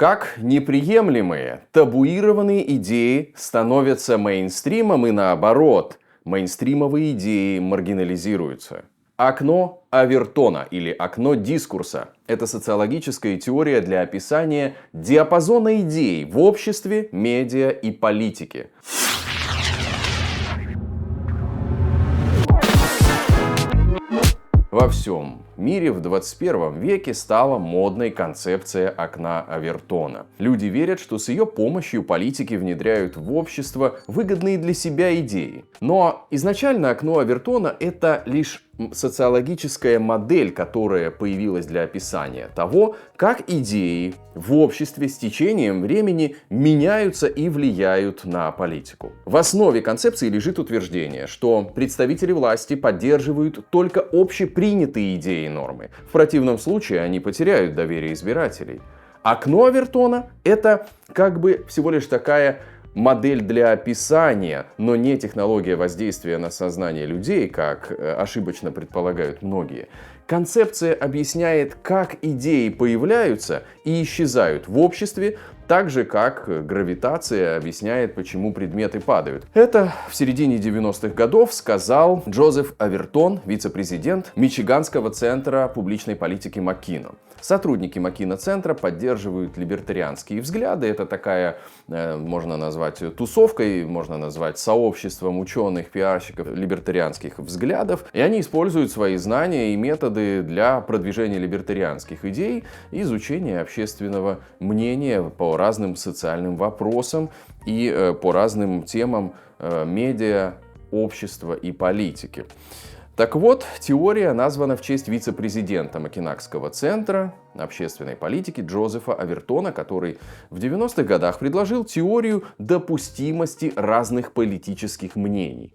Как неприемлемые, табуированные идеи становятся мейнстримом и наоборот, мейнстримовые идеи маргинализируются. Окно Авертона или окно дискурса – это социологическая теория для описания диапазона идей в обществе, медиа и политике. Во всем мире в 21 веке стала модной концепция окна Авертона. Люди верят, что с ее помощью политики внедряют в общество выгодные для себя идеи. Но изначально окно Авертона – это лишь социологическая модель, которая появилась для описания того, как идеи в обществе с течением времени меняются и влияют на политику. В основе концепции лежит утверждение, что представители власти поддерживают только общепринятые идеи и нормы. В противном случае они потеряют доверие избирателей. Окно Авертона – это как бы всего лишь такая модель для описания, но не технология воздействия на сознание людей, как ошибочно предполагают многие. Концепция объясняет, как идеи появляются и исчезают в обществе, так же, как гравитация объясняет, почему предметы падают. Это в середине 90-х годов сказал Джозеф Авертон, вице-президент Мичиганского центра публичной политики МакКинон. Сотрудники МакКинон-центра поддерживают либертарианские взгляды. Это такая, можно назвать тусовкой, можно назвать сообществом ученых, пиарщиков либертарианских взглядов. И они используют свои знания и методы для продвижения либертарианских идей и изучения общественного мнения по разным социальным вопросам и по разным темам медиа, общества и политики. Так вот, теория названа в честь вице-президента Маккинонского центра общественной политики Джозефа Авертона, который в 90-х годах предложил теорию допустимости разных политических мнений.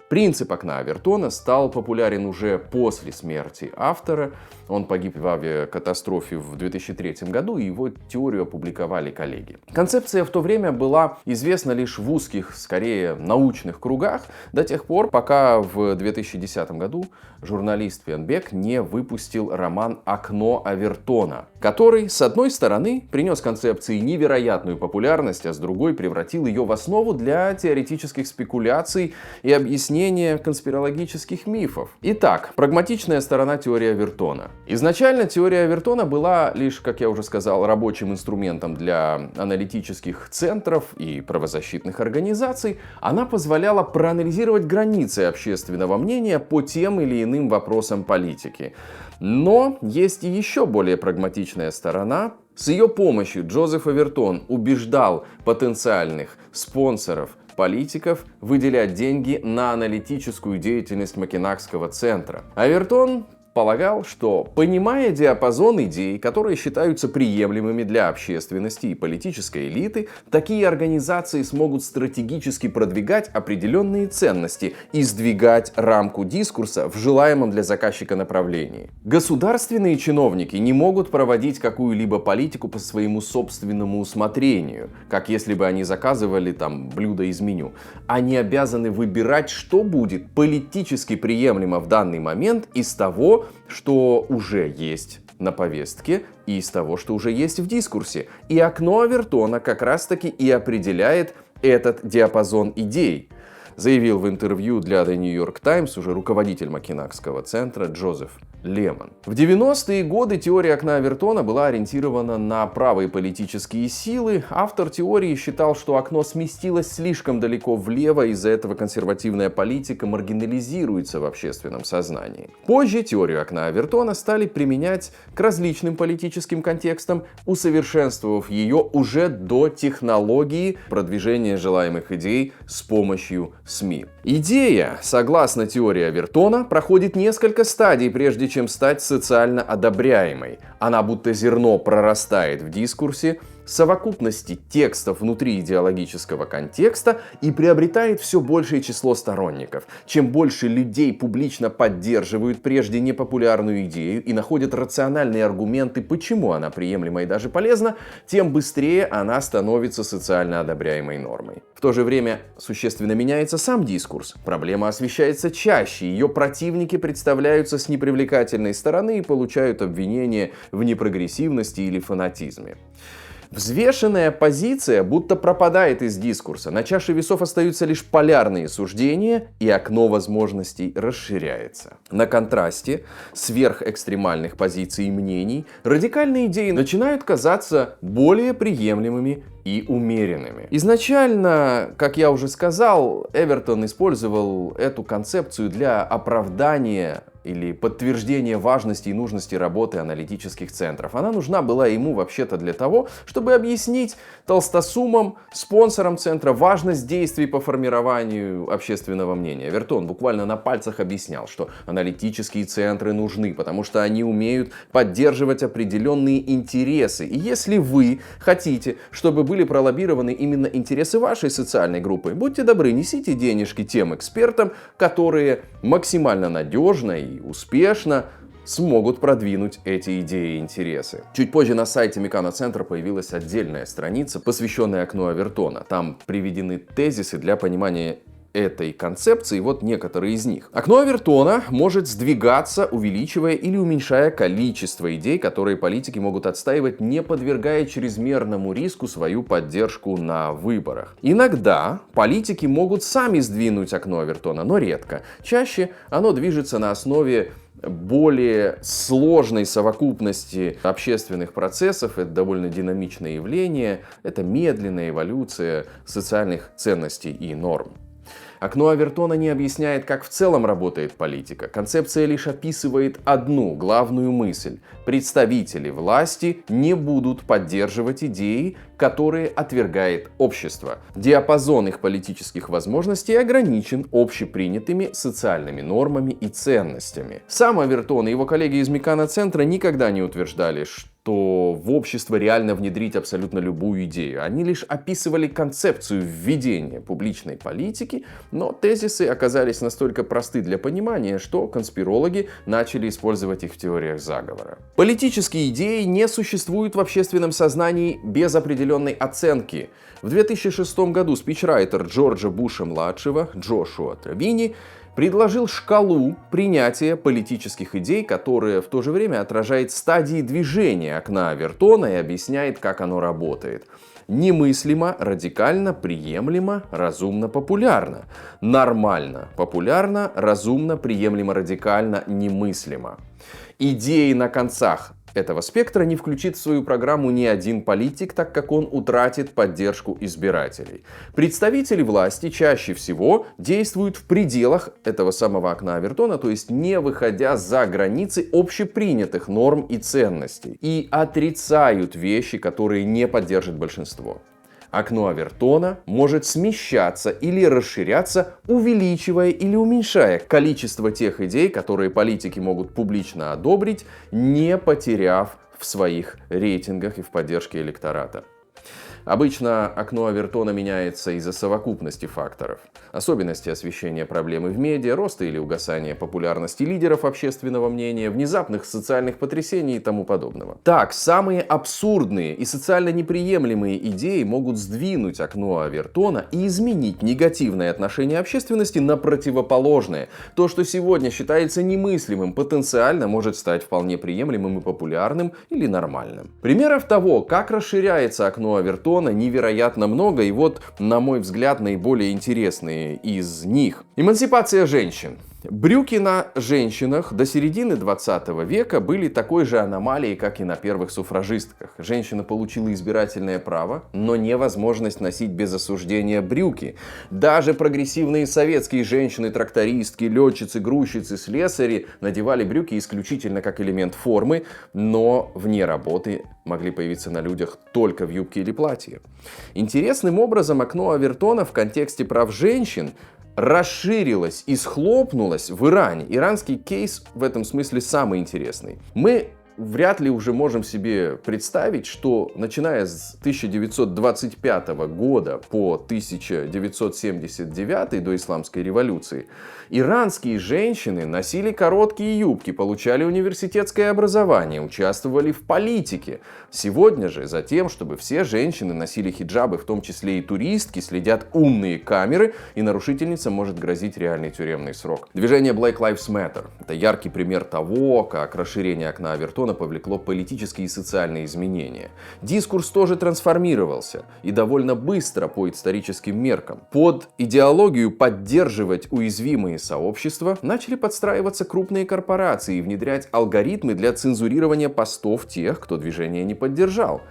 Принцип окна Авертона стал популярен уже после смерти автора. Он погиб в авиакатастрофе в 2003 году, и его теорию опубликовали коллеги. Концепция в то время была известна лишь в узких, скорее научных кругах, до тех пор, пока в 2010 году журналист Пенбек не выпустил роман «Окно Авертона», который, с одной стороны, принес концепции невероятную популярность, а с другой превратил ее в основу для теоретических спекуляций и объяснения конспирологических мифов. Итак, прагматичная сторона теории Авертона. Изначально теория Авертона была лишь, как я уже сказал, рабочим инструментом для аналитических центров и правозащитных организаций. Она позволяла проанализировать границы общественного мнения по тем или иным вопросам политики. Но есть и еще более прагматичная сторона. С ее помощью Джозеф Авертон убеждал потенциальных спонсоров политиков выделять деньги на аналитическую деятельность Маккинонского центра. Авертон полагал, что, понимая диапазон идей, которые считаются приемлемыми для общественности и политической элиты, такие организации смогут стратегически продвигать определенные ценности и сдвигать рамку дискурса в желаемом для заказчика направлении. Государственные чиновники не могут проводить какую-либо политику по своему собственному усмотрению, как если бы они заказывали блюда из меню. Они обязаны выбирать, что будет политически приемлемо в данный момент из того, что уже есть на повестке, и из того, что уже есть в дискурсе. И окно Авертона как раз-таки и определяет этот диапазон идей, заявил в интервью для The New York Times уже руководитель Маккинонского центра Джозеф Лемон. В 90-е годы теория окна Авертона была ориентирована на правые политические силы. Автор теории считал, что окно сместилось слишком далеко влево, из-за этого консервативная политика маргинализируется в общественном сознании. Позже теорию окна Авертона стали применять к различным политическим контекстам, усовершенствовав ее уже до технологии продвижения желаемых идей с помощью СМИ. Идея, согласно теории Авертона, проходит несколько стадий, прежде чем стать социально одобряемой. Она будто зерно прорастает в дискурсе, совокупности текстов внутри идеологического контекста и приобретает все большее число сторонников. Чем больше людей публично поддерживают прежде непопулярную идею и находят рациональные аргументы, почему она приемлема и даже полезна, тем быстрее она становится социально одобряемой нормой. В то же время существенно меняется сам дискурс. Проблема освещается чаще, ее противники представляются с непривлекательной стороны и получают обвинения в непрогрессивности или фанатизме. Взвешенная позиция будто пропадает из дискурса. На чаше весов остаются лишь полярные суждения, и окно возможностей расширяется. На контрасте сверхэкстремальных позиций и мнений радикальные идеи начинают казаться более приемлемыми и умеренными. Изначально, как я уже сказал, Эвертон использовал эту концепцию для оправдания или подтверждения важности и нужности работы аналитических центров. Она нужна была ему вообще-то для того, чтобы объяснить толстосумам, спонсорам центра важность действий по формированию общественного мнения. Эвертон буквально на пальцах объяснял, что аналитические центры нужны, потому что они умеют поддерживать определенные интересы. И если вы хотите, чтобы были пролоббированы именно интересы вашей социальной группы, будьте добры, несите денежки тем экспертам, которые максимально надежно и успешно смогут продвинуть эти идеи и интересы. Чуть позже на сайте Мекано-центра появилась отдельная страница, посвященная окну Авертона. Там приведены тезисы для понимания этой концепции, вот некоторые из них. Окно Авертона может сдвигаться, увеличивая или уменьшая количество идей, которые политики могут отстаивать, не подвергая чрезмерному риску свою поддержку на выборах. Иногда политики могут сами сдвинуть окно Авертона, но редко. Чаще оно движется на основе более сложной совокупности общественных процессов. Это довольно динамичное явление, это медленная эволюция социальных ценностей и норм. Окно Авертона не объясняет, как в целом работает политика. Концепция лишь описывает одну главную мысль. Представители власти не будут поддерживать идеи, которые отвергает общество. Диапазон их политических возможностей ограничен общепринятыми социальными нормами и ценностями. Сам Авертон и его коллеги из Мекано-центра никогда не утверждали, что в общество реально внедрить абсолютно любую идею. Они лишь описывали концепцию введения публичной политики, но тезисы оказались настолько просты для понимания, что конспирологи начали использовать их в теориях заговора. Политические идеи не существуют в общественном сознании без определенной оценки. В 2006 году спичрайтер Джорджа Буша-младшего Джошуа Тревини предложил шкалу принятия политических идей, которая в то же время отражает стадии движения окна Авертона и объясняет, как оно работает. Немыслимо, радикально, приемлемо, разумно, популярно. Нормально, популярно, разумно, приемлемо, радикально, немыслимо. Идеи на концах этого спектра не включит в свою программу ни один политик, так как он утратит поддержку избирателей. Представители власти чаще всего действуют в пределах этого самого окна Авертона, то есть не выходя за границы общепринятых норм и ценностей, и отрицают вещи, которые не поддержит большинство. Окно Авертона может смещаться или расширяться, увеличивая или уменьшая количество тех идей, которые политики могут публично одобрить, не потеряв в своих рейтингах и в поддержке электората. Обычно окно Авертона меняется из-за совокупности факторов. Особенности освещения проблемы в медиа, роста или угасания популярности лидеров общественного мнения, внезапных социальных потрясений и тому подобного. Так, самые абсурдные и социально неприемлемые идеи могут сдвинуть окно Авертона и изменить негативное отношение общественности на противоположное. То, что сегодня считается немыслимым, потенциально может стать вполне приемлемым и популярным или нормальным. Примеров того, как расширяется окно Авертона, невероятно много, и вот, на мой взгляд, наиболее интересные из них. Эмансипация женщин. Брюки на женщинах до середины 20 века были такой же аномалией, как и на первых суфражистках. Женщина получила избирательное право, но не возможность носить без осуждения брюки. Даже прогрессивные советские женщины-трактористки, летчицы, грузчицы, слесари надевали брюки исключительно как элемент формы, но вне работы могли появиться на людях только в юбке или платье. Интересным образом окно Авертона в контексте прав женщин расширилась и схлопнулась в Иране. Иранский кейс в этом смысле самый интересный. Мы вряд ли уже можем себе представить, что начиная с 1925 года по 1979 до Исламской революции иранские женщины носили короткие юбки, получали университетское образование, участвовали в политике. Сегодня же за тем, чтобы все женщины носили хиджабы, в том числе и туристки, следят умные камеры, и нарушительницам может грозить реальный тюремный срок. Движение Black Lives Matter — это яркий пример того, как расширение окна Авертона Авертона повлекло политические и социальные изменения. Дискурс тоже трансформировался, и довольно быстро по историческим меркам. Под идеологию поддерживать уязвимые сообщества начали подстраиваться крупные корпорации и внедрять алгоритмы для цензурирования постов тех, кто движение не поддержал.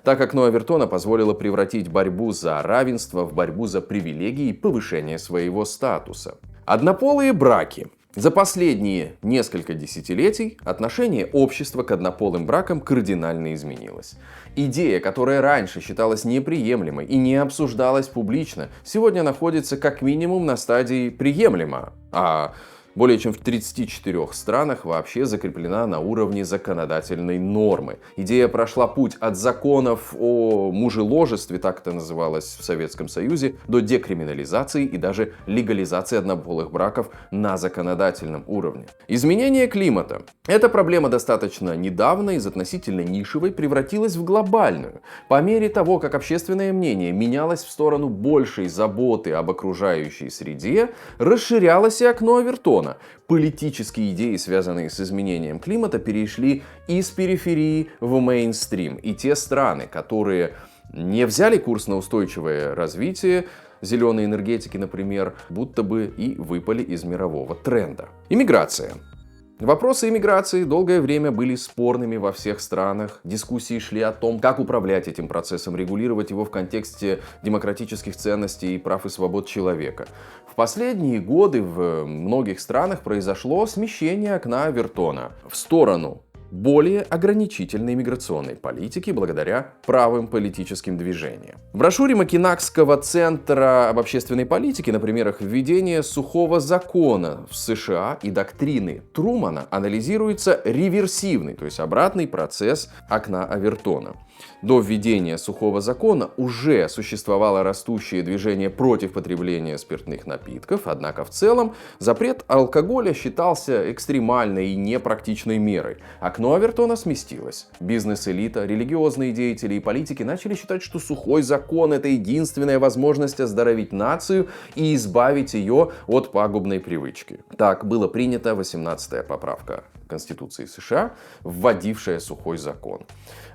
Так окно Авертона позволило превратить борьбу за равенство в борьбу за привилегии и повышение своего статуса. Однополые браки. За последние несколько десятилетий отношение общества к однополым бракам кардинально изменилось. Идея, которая раньше считалась неприемлемой и не обсуждалась публично, сегодня находится как минимум на стадии «приемлемо», а более чем в 34 странах вообще закреплена на уровне законодательной нормы. Идея прошла путь от законов о мужеложестве, так это называлось в Советском Союзе, до декриминализации и даже легализации однополых браков на законодательном уровне. Изменение климата. Эта проблема достаточно недавно из относительно нишевой превратилась в глобальную. По мере того, как общественное мнение менялось в сторону большей заботы об окружающей среде, расширялось и окно Авертона. Политические идеи, связанные с изменением климата, перешли из периферии в мейнстрим. И те страны, которые не взяли курс на устойчивое развитие, зеленой энергетики, например, будто бы и выпали из мирового тренда. Иммиграция. Вопросы иммиграции долгое время были спорными во всех странах. Дискуссии шли о том, как управлять этим процессом, регулировать его в контексте демократических ценностей и прав и свобод человека. В последние годы в многих странах произошло смещение окна Авертона в сторону более ограничительной миграционной политики благодаря правым политическим движениям. В брошюре Макинакского центра об общественной политике на примерах введения сухого закона в США и доктрины Трумана анализируется реверсивный, то есть обратный процесс окна Авертона. До введения сухого закона уже существовало растущее движение против потребления спиртных напитков, однако в целом запрет алкоголя считался экстремальной и непрактичной мерой. Окно Авертона сместилось. Бизнес-элита, религиозные деятели и политики начали считать, что сухой закон — это единственная возможность оздоровить нацию и избавить ее от пагубной привычки. Так было принято 18-я поправка Конституции США, вводившая сухой закон.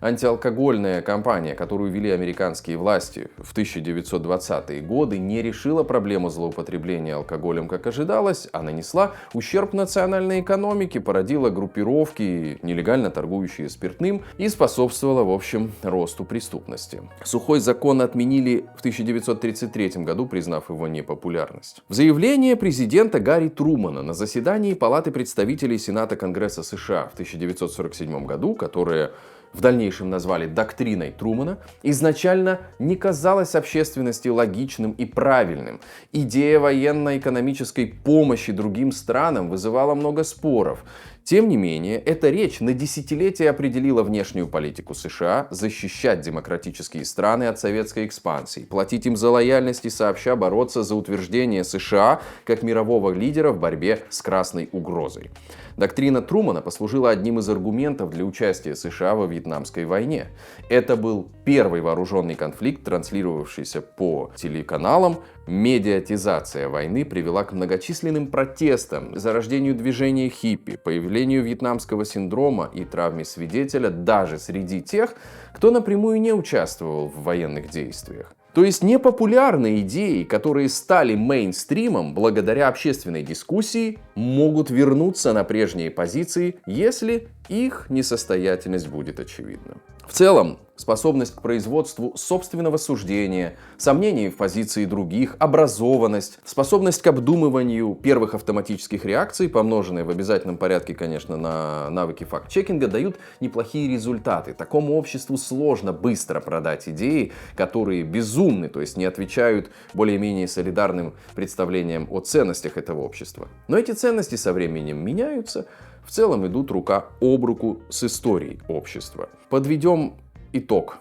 Антиалкогольная кампания, которую вели американские власти в 1920-е годы, не решила проблему злоупотребления алкоголем, как ожидалось, а нанесла ущерб национальной экономике, породила группировки, нелегально торгующие спиртным, и способствовала, в общем, росту преступности. Сухой закон отменили в 1933 году, признав его непопулярность. В заявлении президента Гарри Трумана на заседании Палаты представителей Сената Конгресса США в 1947 году, которое в дальнейшем назвали доктриной Трумана, изначально не казалось общественности логичным и правильным. Идея военно-экономической помощи другим странам вызывала много споров. Тем не менее, эта речь на десятилетия определила внешнюю политику США: защищать демократические страны от советской экспансии, платить им за лояльность и сообща бороться за утверждение США как мирового лидера в борьбе с красной угрозой. Доктрина Трумана послужила одним из аргументов для участия США во Вьетнамской войне. Это был первый вооруженный конфликт, транслировавшийся по телеканалам. Медиатизация войны привела к многочисленным протестам, зарождению движения хиппи, появлению вьетнамского синдрома и травме свидетеля даже среди тех, кто напрямую не участвовал в военных действиях. То есть непопулярные идеи, которые стали мейнстримом благодаря общественной дискуссии, могут вернуться на прежние позиции, если их несостоятельность будет очевидна. В целом, способность к производству собственного суждения, сомнения в позиции других, образованность, способность к обдумыванию первых автоматических реакций, помноженные в обязательном порядке, конечно, на навыки факт-чекинга, дают неплохие результаты. Такому обществу сложно быстро продать идеи, которые безумны, то есть не отвечают более-менее солидарным представлениям о ценностях этого общества. Но эти ценности со временем меняются, в целом идут рука об руку с историей общества. Подведем итог.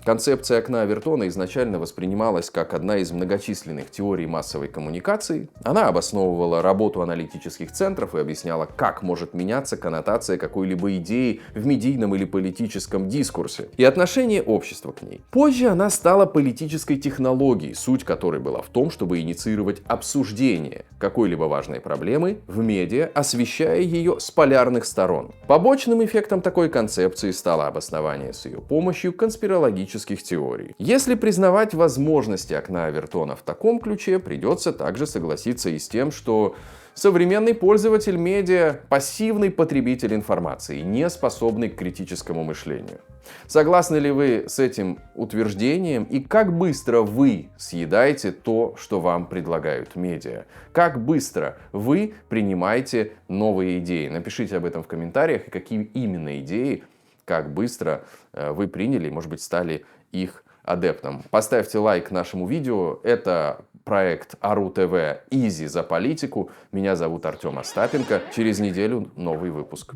Концепция окна Авертона изначально воспринималась как одна из многочисленных теорий массовой коммуникации. Она обосновывала работу аналитических центров и объясняла, как может меняться коннотация какой-либо идеи в медийном или политическом дискурсе и отношение общества к ней. Позже она стала политической технологией, суть которой была в том, чтобы инициировать обсуждение какой-либо важной проблемы в медиа, освещая ее с полярных сторон. Побочным эффектом такой концепции стало обоснование с ее помощью конспирологических теорий. Если признавать возможности окна Авертона в таком ключе, придется также согласиться и с тем, что современный пользователь медиа – пассивный потребитель информации, не способный к критическому мышлению. Согласны ли вы с этим утверждением и как быстро вы съедаете то, что вам предлагают медиа? Как быстро вы принимаете новые идеи? Напишите об этом в комментариях, и какие именно идеи, как быстро вы приняли, может быть, стали их адептом. Поставьте лайк нашему видео. Это проект Ару ТВ «Изи за политику». Меня зовут Артем Остапенко. Через неделю новый выпуск.